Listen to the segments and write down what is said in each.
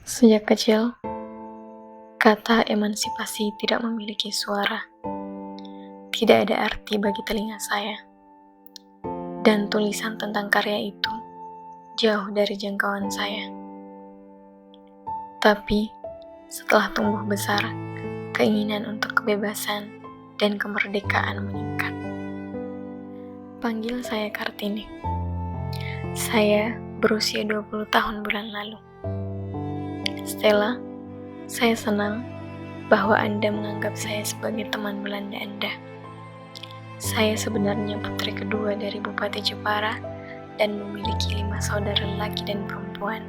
Sejak kecil, kata emansipasi tidak memiliki suara. Tidak ada arti bagi telinga saya. Dan tulisan tentang karya itu jauh dari jangkauan saya. Tapi, setelah tumbuh besar, keinginan untuk kebebasan dan kemerdekaan meningkat. Panggil saya Kartini. Saya berusia 20 tahun bulan lalu. Stella, saya senang bahwa Anda menganggap saya sebagai teman Belanda Anda. Saya sebenarnya putri kedua dari Bupati Jepara dan memiliki 5 saudara lelaki dan perempuan.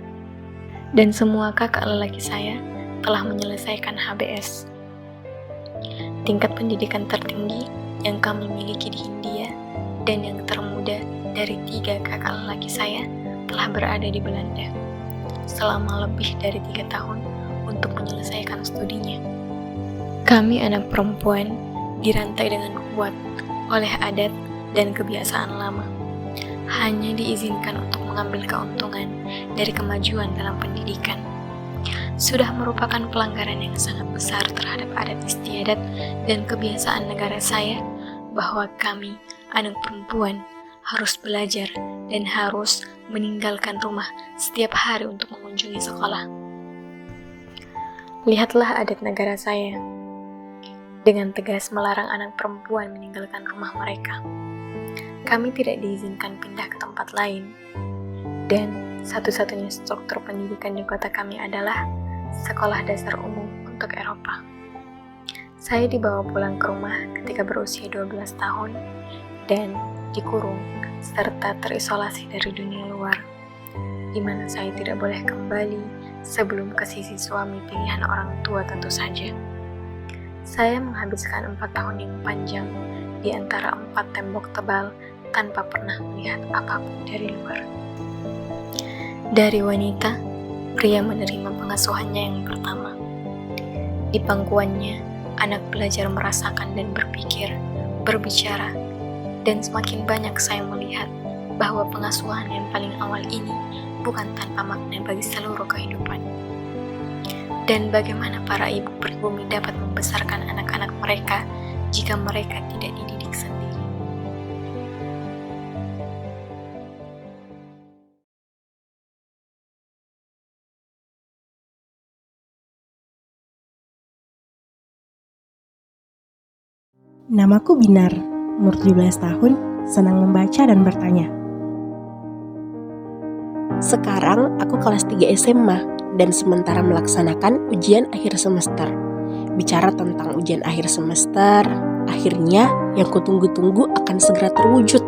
Dan semua kakak lelaki saya telah menyelesaikan HBS. Tingkat pendidikan tertinggi yang kami miliki di Hindia dan yang termuda dari 3 kakak lelaki saya telah berada di Belanda selama lebih dari 3 tahun untuk menyelesaikan studinya. Kami anak perempuan dirantai dengan kuat oleh adat dan kebiasaan lama. Hanya diizinkan untuk mengambil keuntungan dari kemajuan dalam pendidikan. Sudah merupakan pelanggaran yang sangat besar terhadap adat istiadat dan kebiasaan negara saya bahwa kami, anak perempuan, harus belajar dan harus meninggalkan rumah setiap hari untuk mengunjungi sekolah. Lihatlah adat negara saya. Dengan tegas melarang anak perempuan meninggalkan rumah mereka. Kami tidak diizinkan pindah ke tempat lain. Dan satu-satunya struktur pendidikan di kota kami adalah sekolah dasar umum untuk Eropa. Saya dibawa pulang ke rumah ketika berusia 12 tahun dan dikurung serta terisolasi dari dunia luar, di mana saya tidak boleh kembali sebelum ke sisi suami pilihan orang tua tentu saja. Saya menghabiskan 4 tahun yang panjang di antara 4 tembok tebal tanpa pernah melihat apapun dari luar. Dari wanita, pria menerima pengasuhannya yang pertama. Di pangkuannya, anak belajar merasakan dan berpikir, berbicara, dan semakin banyak saya melihat bahwa pengasuhan yang paling awal ini bukan tanpa makna bagi seluruh kehidupan. Dan bagaimana para ibu pribumi dapat membesarkan anak-anak mereka jika mereka tidak dididik sendiri. Namaku Binar, umur 17 tahun, senang membaca dan bertanya. Sekarang aku kelas 3 SMA dan sementara melaksanakan ujian akhir semester. Bicara tentang ujian akhir semester, akhirnya yang kutunggu-tunggu akan segera terwujud.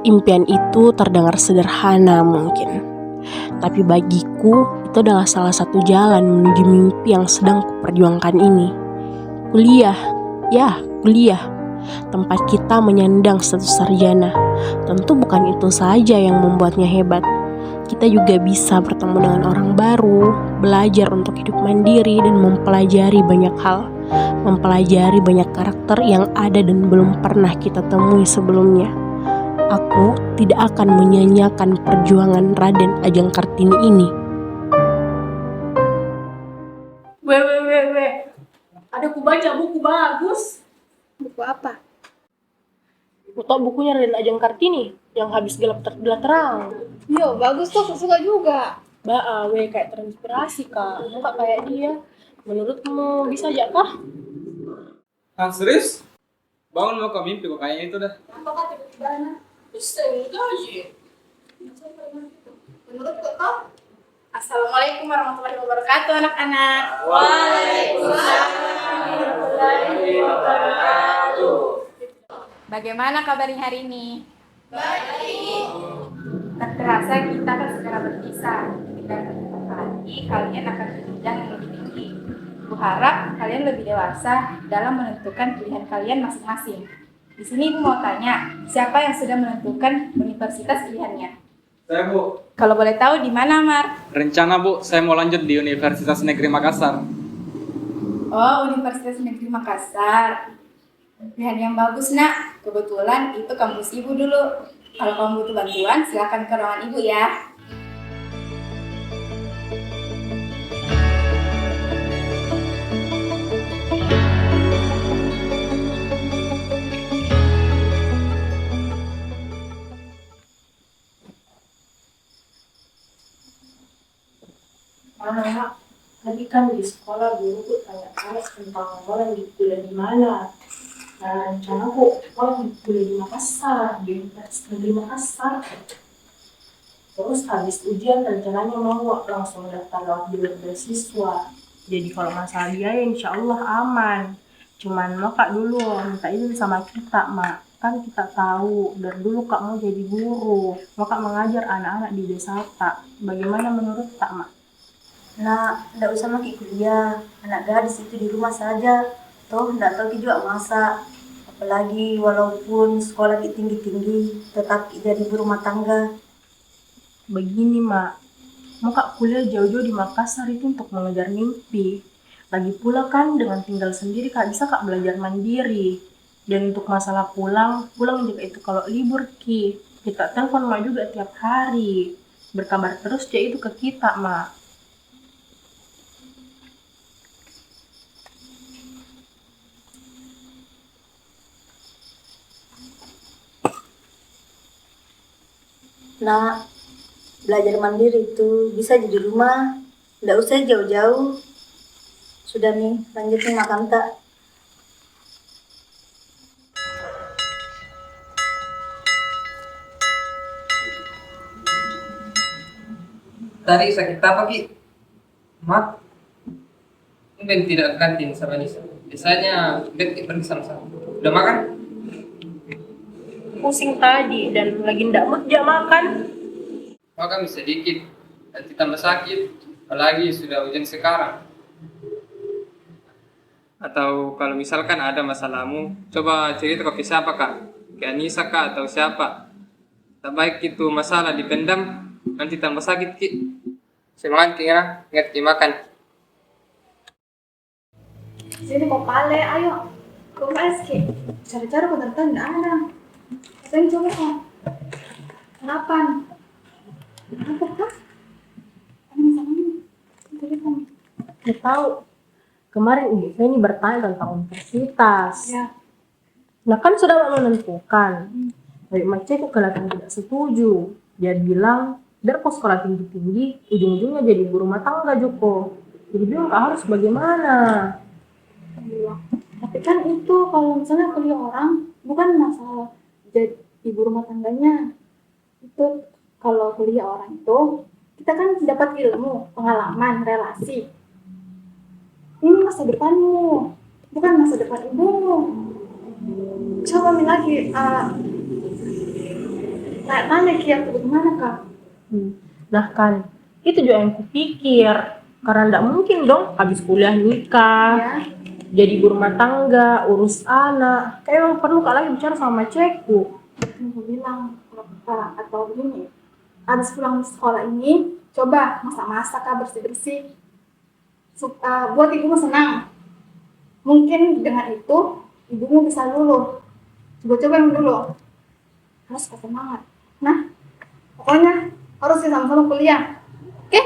Impian itu terdengar sederhana mungkin, tapi bagiku itu adalah salah satu jalan menuju mimpi yang sedang kuperjuangkan ini. Kuliah. Tempat kita menyandang status sarjana. Tentu bukan itu saja yang membuatnya hebat. Kita juga bisa bertemu dengan orang baru, belajar untuk hidup mandiri dan mempelajari banyak hal. Mempelajari banyak karakter yang ada dan belum pernah kita temui sebelumnya. Aku tidak akan menyanyiakan perjuangan Raden Ajeng Kartini ini. Ada ku baca buku bagus. Buku apa? Tau bukunya Raden Ajeng Kartini yang habis gelap terbelah terang. Yo, bagus tuh, suka juga. Kayak terinspirasi kak. Muka kayak dia. Menurutmu bisa aja kah? Serius? Bangun mau ke mimpi kok kayaknya itu dah. Apakah tiba-tiba bisa gaji? Menurut kau? Assalamualaikum warahmatullahi wabarakatuh anak-anak. Waalaikumsalam warahmatullahi wabarakatuh. Bagaimana kabarnya hari ini? Baik. Tak terasa kita akan segera berpisah. Dan bentar lagi kalian akan ke jenjang yang lebih tinggi. Kuharap kalian lebih dewasa dalam menentukan pilihan kalian masing-masing. Di sini Ibu mau tanya, siapa yang sudah menentukan universitas pilihannya? Saya Bu. Kalau boleh tahu di mana, Mar? Rencana Bu, saya mau lanjut di Universitas Negeri Makassar. Oh, Universitas Negeri Makassar. Pilihan yang bagus, Nak. Kebetulan itu kampus Ibu dulu. Kalau kamu butuh bantuan, silakan ke ruangan Ibu ya. Mak, tadi kan di sekolah guruku tanya Alex tentang orang di kuliah di mana. Nah, rencanaku orang di kuliah di Makassar, di Universitas Negeri Makassar. Terus habis ujian rencananya mau langsung daftar lewat jalur beasiswa. Jadi kalau masalah biaya insya Allah aman. Cuman mau kak dulu minta izin sama kita mak. Kan kita tahu dari dulu kak mau jadi guru. Mau kak mengajar anak-anak di desa tak. Bagaimana menurut kak mak? Nah, tidak usah maki kuliah. Anak gadis itu di rumah saja. Toh, tidak tahu juga masak. Apalagi walaupun sekolah tinggi-tinggi, tetap jadi ibu rumah tangga. Begini mak, mau kak kuliah jauh-jauh di Makassar itu untuk mengejar mimpi. Lagi pula kan dengan tinggal sendiri kak bisa kak belajar mandiri. Dan untuk masalah pulang juga itu kalau libur ki. Kita telepon mak juga tiap hari. Berkabar terus dia itu ke kita mak. Nah, belajar mandiri itu bisa di rumah. Tidak usah jauh-jauh. Sudah nih, lanjutin makan tak? Tadi sakit apa Ki? Mak, mungkin tidak kantin sama Nisa. Biasanya Beb pergi sama-sama. Udah makan? Pusing tadi dan lagi ndak mood jam makan. Makan sedikit, nanti tambah sakit. Apalagi sudah hujan sekarang. Atau kalau misalkan ada masalahmu, coba cerita ke siapa kak? Ke Anissa kak atau siapa? Tak baik itu masalah dipendam, nanti tambah sakit Ki. Semangat Ki, ingat Ki makan. Sini kok pale, ayo. Kok meski? Cara-cara kok ternyata nggak ada. Saya coba kok. Kenapa? Kenapa kak? Ada masalahnya? Telepon. Nggak tahu. Kemarin ibu saya ini bertanya tentang universitas. Ya. Nah kan sudah menentukan. Tapi Mace kok kelihatan tidak setuju. Dia bilang, biar kok sekolah tinggi-tinggi, ujung-ujungnya jadi ibu rumah tangga Joko. Jadi bingung kak harus bagaimana. Iya. Tapi kan itu kalau misalnya kuliah orang bukan masalah jadi ibu rumah tangganya. Itu kalau kuliah orang itu kita kan dapat ilmu, pengalaman, relasi. Ini masa depanmu, bukan masa depan ibumu. Coba lagi tanya Kia bagaimana kak? Nah kan, itu juga yang kupikir. Karena tidak mungkin dong habis kuliah nikah, Ya. jadi ibu rumah tangga, urus anak. Kayak emang perlu kak lagi bicara sama Ceku. Aku bilang atau begini, habis pulang sekolah ini coba masak-masak kak, bersih-bersih buat ibumu senang. Mungkin dengan itu ibumu bisa luluh. Coba-coba yang dulu harus semangat. Nah, pokoknya harus sama-sama kuliah, oke?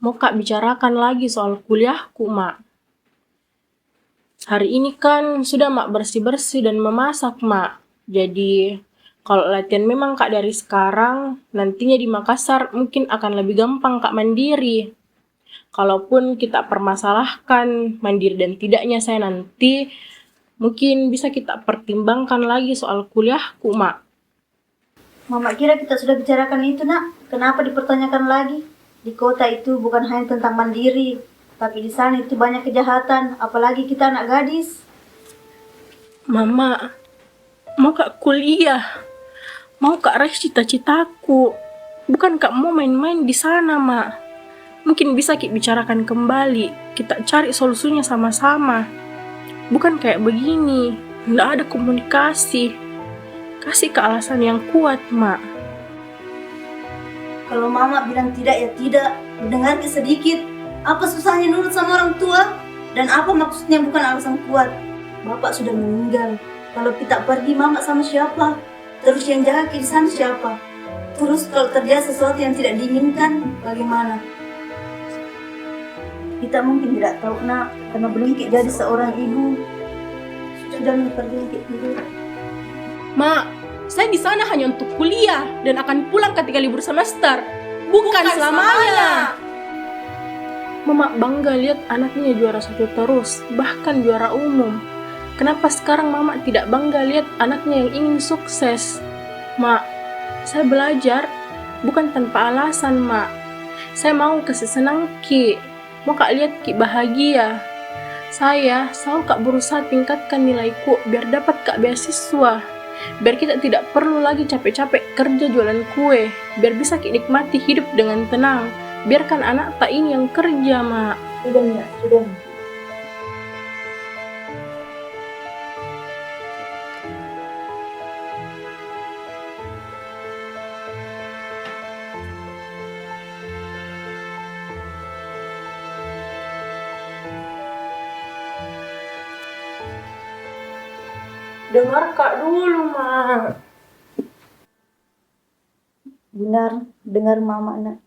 Mau kak bicarakan lagi soal kuliahku mak. Hari ini kan sudah mak bersih-bersih dan memasak mak. Jadi kalau latihan memang kak dari sekarang, nantinya di Makassar mungkin akan lebih gampang kak mandiri. Kalaupun kita permasalahkan mandiri dan tidaknya saya nanti, mungkin bisa kita pertimbangkan lagi soal kuliahku, Mak. Mama kira kita sudah bicarakan itu, Nak. Kenapa dipertanyakan lagi? Di kota itu bukan hanya tentang mandiri, tapi di sana itu banyak kejahatan, apalagi kita anak gadis. Mama, mau Kak kuliah, mau Kak raih cita-citaku. Bukan Kak mau main-main di sana, Mak. Mungkin bisa kita bicarakan kembali, kita cari solusinya sama-sama. Bukan kayak begini, nggak ada komunikasi. Kasih ke alasan yang kuat, Mak. Kalau Mama bilang tidak ya tidak, mendengarnya sedikit. Apa susahnya nurut sama orang tua? Dan apa maksudnya bukan alasan kuat? Bapak sudah meninggal. Kalau kita pergi, Mama sama siapa? Terus yang jaga di sana siapa? Terus kalau terjadi sesuatu yang tidak diinginkan, bagaimana? Kita mungkin tidak tahu, Nak, karena belum jadi seorang ibu. Sudah memperlihat dulu. Mak, saya di sana hanya untuk kuliah dan akan pulang ketika libur semester. Bukan selamanya. Mama bangga lihat anaknya juara 1 terus, bahkan juara umum. Kenapa sekarang Mama tidak bangga lihat anaknya yang ingin sukses? Mak, saya belajar bukan tanpa alasan, Mak. Saya mau kasih senang Ki. Mau Kak lihat Ki bahagia. Saya selalu Kak berusaha tingkatkan nilaiku biar dapat Kak beasiswa. Biar kita tidak perlu lagi capek-capek kerja jualan kue. Biar bisa Ki nikmati hidup dengan tenang. Biarkan anak tak ini yang kerja, Mak. Sudah, Nak, sudah. Dengar Kak dulu, Mak. Benar, dengar Mama, Nak.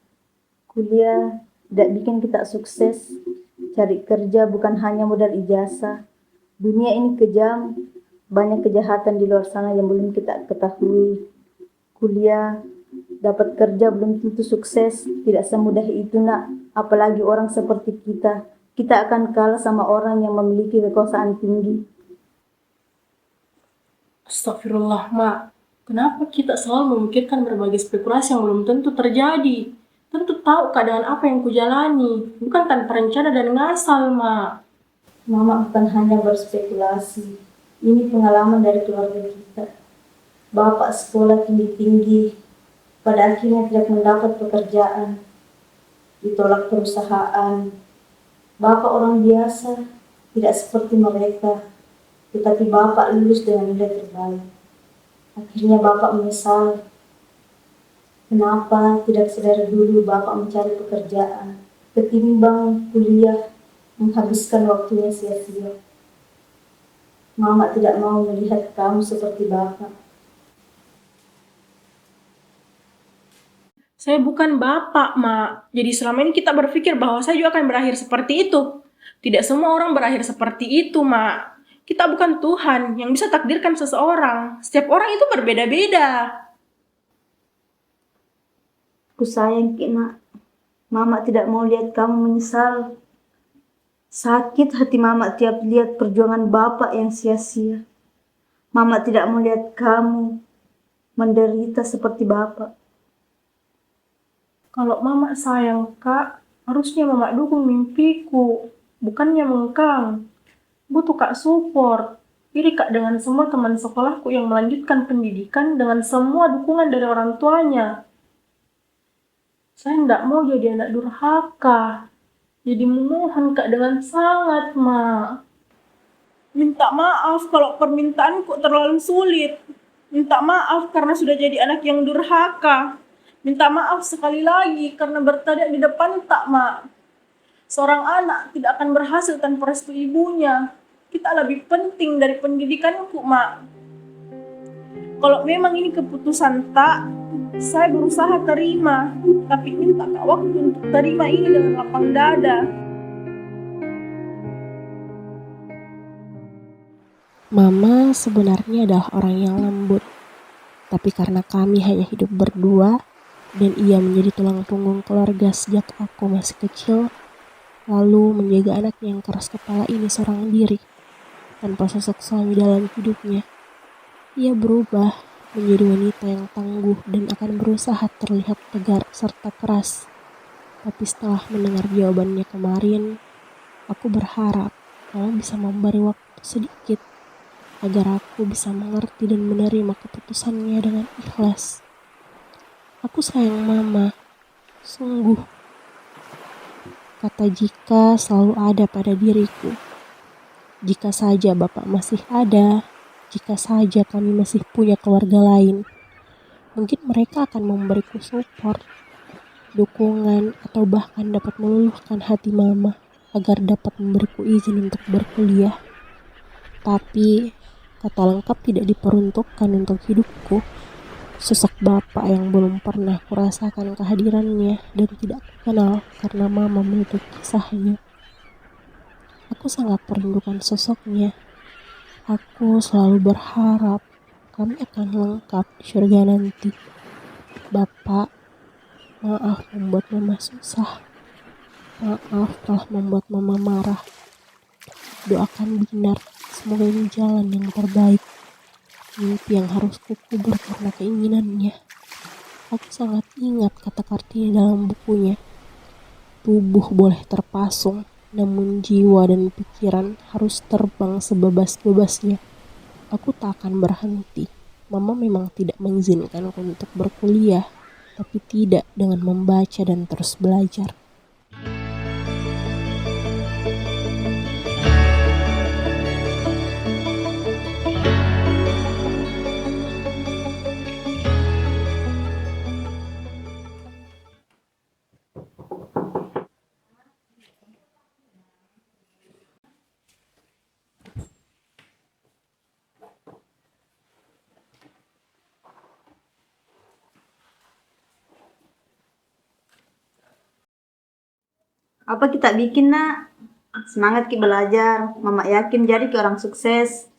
Kuliah tidak bikin kita sukses. Cari kerja bukan hanya modal ijazah. Dunia ini kejam. Banyak kejahatan di luar sana yang belum kita ketahui. Kuliah, dapat kerja belum tentu sukses. Tidak semudah itu, Nak. Apalagi orang seperti kita. Kita akan kalah sama orang yang memiliki kekuasaan tinggi. Astagfirullah, Mak. Kenapa kita selalu memikirkan berbagai spekulasi yang belum tentu terjadi? Tentu tahu keadaan apa yang kujalani, bukan tanpa rencana dan ngasal, Mak. Mama bukan hanya berspekulasi. Ini pengalaman dari keluarga kita. Bapak sekolah tinggi-tinggi, pada akhirnya tidak mendapat pekerjaan. Ditolak perusahaan. Bapak orang biasa, tidak seperti mereka. Tetapi Bapak lulus dengan nilai terbaik. Akhirnya Bapak menyesal. Kenapa tidak sedar dulu Bapak mencari pekerjaan, ketimbang kuliah menghabiskan waktunya sia-sia. Mama tidak mau melihat kamu seperti Bapak. Saya bukan bapak, Mak. Jadi selama ini kita berpikir bahwa saya juga akan berakhir seperti itu. Tidak semua orang berakhir seperti itu, Mak. Kita bukan Tuhan yang bisa takdirkan seseorang. Setiap orang itu berbeda-beda. Ku sayang, Ki, Nak. Mama tidak mau lihat kamu menyesal. Sakit hati Mama tiap lihat perjuangan Bapak yang sia-sia. Mama tidak mau lihat kamu menderita seperti Bapak. Kalau Mama sayang, Kak, harusnya Mama dukung mimpiku, bukannya mengkang. Butuh Kak support. Iri Kak dengan semua teman sekolahku yang melanjutkan pendidikan dengan semua dukungan dari orang tuanya. Saya tidak mau jadi anak durhaka. Jadi memohon Kak dengan sangat, Mak. Minta maaf kalau permintaanku terlalu sulit. Minta maaf karena sudah jadi anak yang durhaka. Minta maaf sekali lagi karena bertanya di depan tak, Mak. Seorang anak tidak akan berhasil tanpa restu ibunya. Kita lebih penting dari pendidikanku, Mak. Kalau memang ini keputusan tak, saya berusaha terima. Tapi minta Kak waktu untuk terima ini dengan lapang dada. Mama sebenarnya adalah orang yang lembut. Tapi karena kami hanya hidup berdua, dan ia menjadi tulang punggung keluarga sejak aku masih kecil, lalu menjaga anak yang keras kepala ini seorang diri, tanpa sosok suami dalam hidupnya. Ia berubah menjadi wanita yang tangguh dan akan berusaha terlihat tegar serta keras. Tapi setelah mendengar jawabannya kemarin, aku berharap kamu bisa memberi waktu sedikit agar aku bisa mengerti dan menerima keputusannya dengan ikhlas. Aku sayang mama, sungguh. Kata Jika selalu ada pada diriku. Jika saja bapak masih ada, jika saja kami masih punya keluarga lain, mungkin mereka akan memberiku support, dukungan, atau bahkan dapat meluluhkan hati mama agar dapat memberiku izin untuk berkuliah. Tapi kata lengkap tidak diperuntukkan untuk hidupku. Sosok bapak yang belum pernah kurasakan kehadirannya dan tidak kukenal karena mama menutup kisahnya. Aku sangat merindukan sosoknya. Aku selalu berharap kami akan lengkap di surga nanti. Bapak, maaf membuat mama susah. Maaf telah membuat mama marah. Doakan Binar, semoga ini jalan yang terbaik. Mimpi yang harus kukubur karena keinginannya. Aku sangat ingat kata Kartini dalam bukunya. Tubuh boleh terpasung, namun jiwa dan pikiran harus terbang sebebas-bebasnya. Aku tak akan berhenti. Mama memang tidak mengizinkanku untuk berkuliah, tapi tidak dengan membaca dan terus belajar. Apa kita bikin, nak? Semangat ki belajar. Mama yakin jadi ki orang sukses.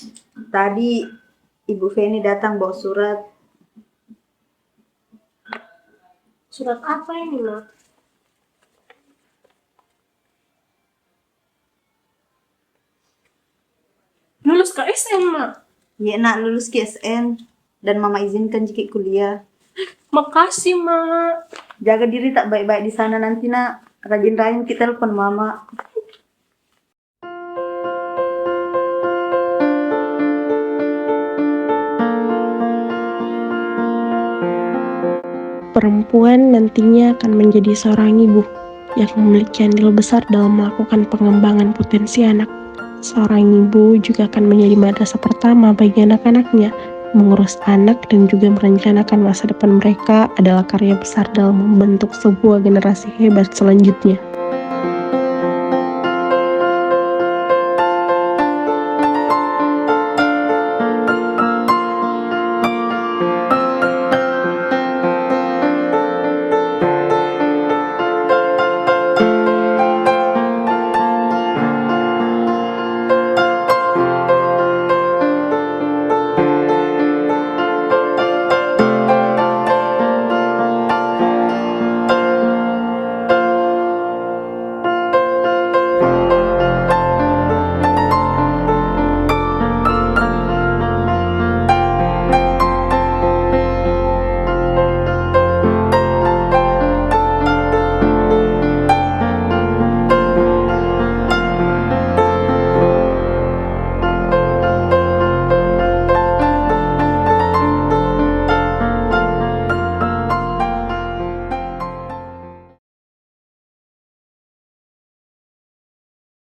Tadi Ibu Feni datang bawa surat. Surat apa ini, Nak? Lulus ke SMA. Ya, nak lulus ki SN. Dan mama izinkan jiki kuliah. Makasih, Mak. Jaga diri tak baik-baik di sana nanti, nak. Rajin-rajin kita telepon mama. Perempuan nantinya akan menjadi seorang ibu yang memiliki andil besar dalam melakukan pengembangan potensi anak. Seorang ibu juga akan menjadi madrasah pertama bagi anak-anaknya. Mengurus anak dan juga merencanakan masa depan mereka adalah karya besar dalam membentuk sebuah generasi hebat selanjutnya.